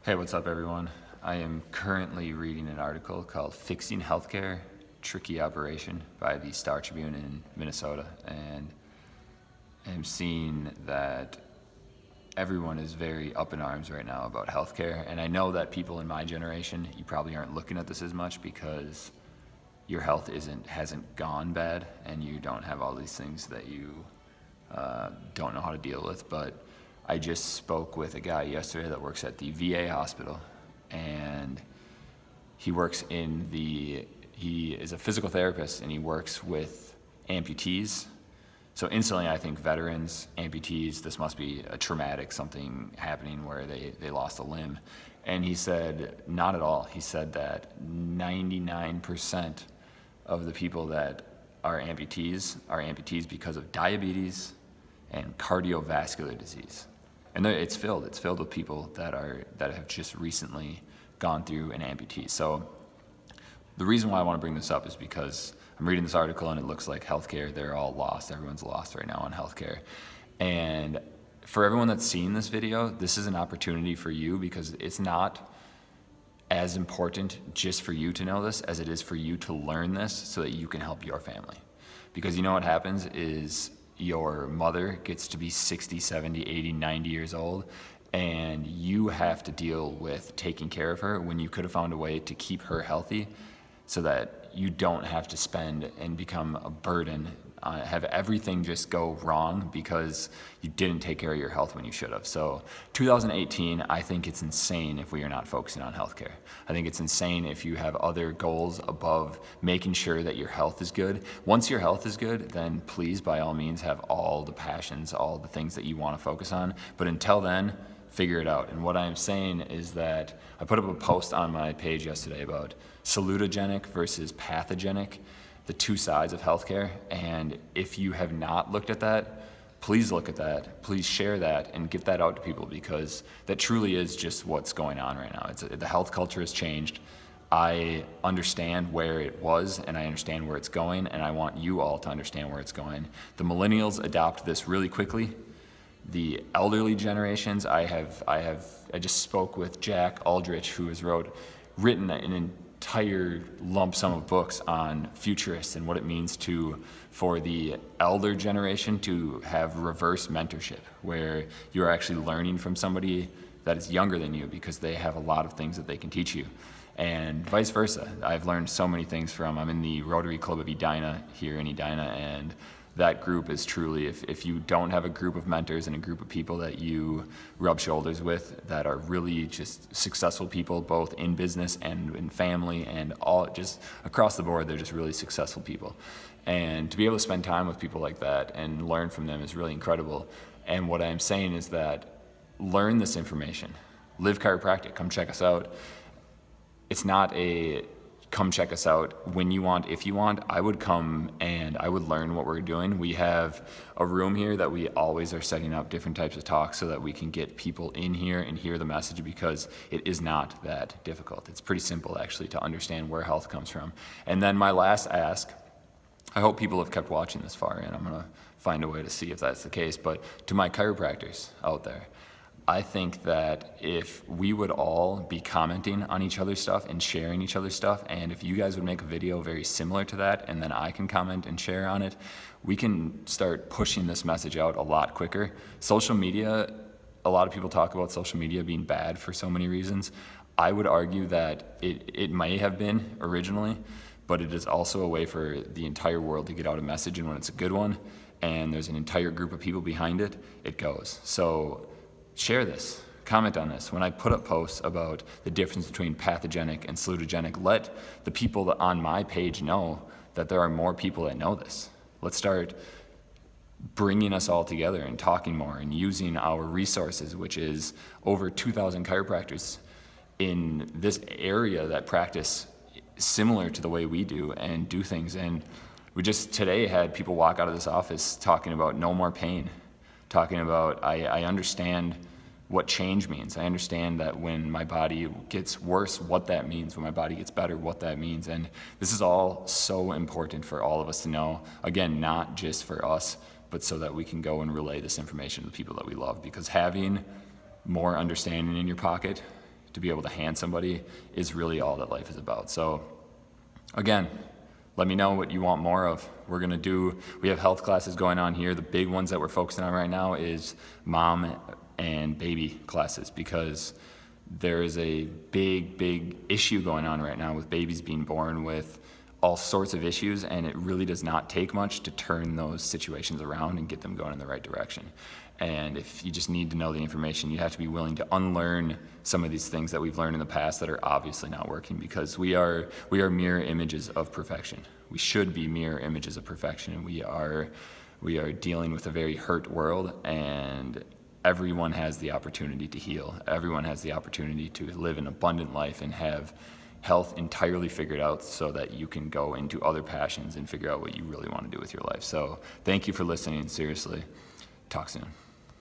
Hey, what's up, everyone? I am currently reading an article called Fixing Healthcare, Tricky Operation by the Star Tribune in Minnesota, and I'm seeing that everyone is very up in arms right now about healthcare, and I know that people in my generation, you probably aren't looking at this as much because your health hasn't gone bad, and you don't have all these things that you don't know how to deal with, but I just spoke with a guy yesterday that works at the VA hospital, and he is a physical therapist, and he works with amputees. So instantly I think veterans, amputees, this must be a traumatic something happening where they lost a limb. And he said, not at all. He said that 99% of the people that are amputees because of diabetes and cardiovascular disease. And it's filled with people that have just recently gone through an amputee. So the reason why I want to bring this up is because I'm reading this article and it looks like healthcare, they're all lost. Everyone's lost right now on healthcare. And for everyone that's seen this video, this is an opportunity for you because it's not as important just for you to know this as it is for you to learn this so that you can help your family. Because you know what happens is your mother gets to be 60, 70, 80, 90 years old, and you have to deal with taking care of her when you could have found a way to keep her healthy so that you don't have to spend and become a burden, have everything just go wrong because you didn't take care of your health when you should have. So 2018, I think it's insane if we are not focusing on healthcare. I think it's insane if you have other goals above making sure that your health is good. Once your health is good, then please, by all means, have all the passions, all the things that you want to focus on. But until then, figure it out. And what I'm saying is that I put up a post on my page yesterday about salutogenic versus pathogenic, the two sides of healthcare. And if you have not looked at that, please look at that. Please share that and get that out to people because that truly is just what's going on right now. The health culture has changed. I understand where it was and I understand where it's going, and I want you all to understand where it's going. The millennials adopt this really quickly. The elderly generations, I just spoke with Jack Aldrich, who has written an entire lump sum of books on futurists and what it means for the elder generation to have reverse mentorship, where you're actually learning from somebody that is younger than you because they have a lot of things that they can teach you. And vice versa. I've learned so many things I'm in the Rotary Club of Edina here in Edina, and that group is truly, if you don't have a group of mentors and a group of people that you rub shoulders with that are really just successful people, both in business and in family and all just across the board, they're just really successful people. And to be able to spend time with people like that and learn from them is really incredible. And what I'm saying is that learn this information. Live Chiropractic, come check us out. It's not a come check us out when you want, if you want. I would come and I would learn what we're doing. We have a room here that we always are setting up different types of talks so that we can get people in here and hear the message because it is not that difficult. It's pretty simple actually to understand where health comes from. And then my last ask, I hope people have kept watching this far and I'm gonna find a way to see if that's the case, but to my chiropractors out there, I think that if we would all be commenting on each other's stuff and sharing each other's stuff, and if you guys would make a video very similar to that, and then I can comment and share on it, we can start pushing this message out a lot quicker. Social media, a lot of people talk about social media being bad for so many reasons. I would argue that it may have been originally, but it is also a way for the entire world to get out a message, and when it's a good one, and there's an entire group of people behind it, it goes. So share this, comment on this. When I put up posts about the difference between pathogenic and salutogenic, let the people on my page know that there are more people that know this. Let's start bringing us all together and talking more and using our resources, which is over 2,000 chiropractors in this area that practice similar to the way we do and do things. And we just today had people walk out of this office talking about no more pain, talking about, I understand what change means. I understand that when my body gets worse, what that means. When my body gets better, what that means. And this is all so important for all of us to know. Again, not just for us, but so that we can go and relay this information to the people that we love. Because having more understanding in your pocket to be able to hand somebody is really all that life is about. So again, let me know what you want more of. We have health classes going on here. The big ones that we're focusing on right now is mom and baby classes, because there is a big issue going on right now with babies being born with all sorts of issues, and it really does not take much to turn those situations around and get them going in the right direction. And if you just need to know the information, you have to be willing to unlearn some of these things that we've learned in the past that are obviously not working, because we are mirror images of perfection. We should be mirror images of perfection, and we are dealing with a very hurt world, and everyone has the opportunity to heal. Everyone has the opportunity to live an abundant life and have health entirely figured out, so that you can go into other passions and figure out what you really want to do with your life. So thank you for listening. Seriously. Talk soon.